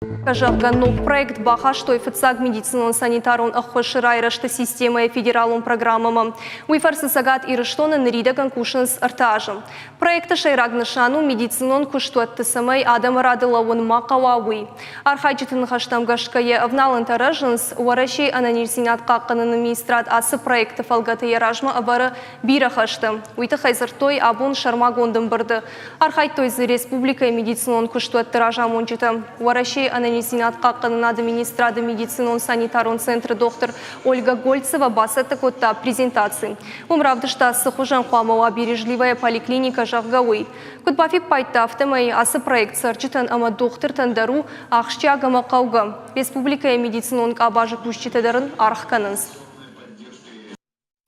Кажавганов проект баха, что и фацаг медицинон санитарон ахвашира и рашта система и федералон программам. Уйфарсы сагат и раштона нарида конкушенс артажем. Проекта шайрагнашану медицинон куштуатты самай адам радылауын мақауауи. Архайчытын хаштам гашкае авналын таражынс уарашей ананирсинат қаққанын министрат асы проекты фалгаты яражма авары бира хаштым. Уйты хайзыртой абун шармагондым барды. Архайтойзы республика медицинон куштуатты ражамончыты. Уарашей ананирсинат қаққанын администрады медицинон санитарон центры доктор Ольга Гольцева басаты котта презентации. Умравдышта сыхужан хуамауа бережливая поликлиника Жавгауи. Кутбафик пайта автомай асы проект сарчитан ама доктор тандару ахшчагама қауга. Республика медицинон абажы кушчитадарın архканынс.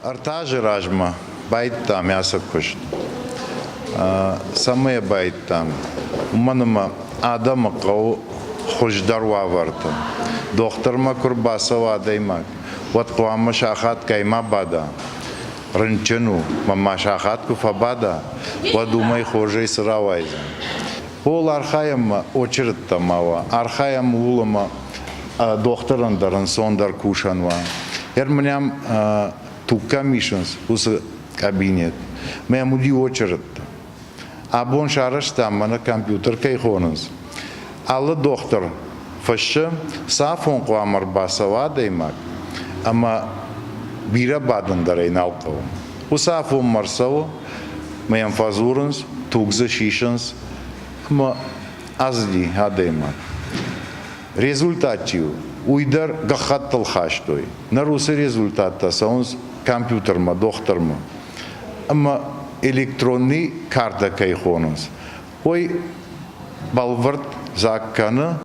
Артажы ражма байта мясо кушт. Самые байта. Уманыма адама қау хуждар вавартым. Докторма курбасова адаймак. Вот куама шахат кайма бада. Рынчыну, мама шахат куфабада. Подумай хожей сыравайза. Пол архаям очередь тамава. Архаям улама докторандаран сондар кушанва. Ермням тука мишенс ус кабинет. Мям уди очередь. Абон шараш там на компьютер кайхонус. Аллы доктор фашы сафон куамар басава даймак. Ама бира бадындар айналқау. Усафон марсау, мям фазурынс, тугза шишынс, ама азди адаймак. Результатив. Уйдар гахаттал хаштой. Нарусы результата саунс компьютерма, докторма. Ама электронный карта кайхонус. Ой балвард закканы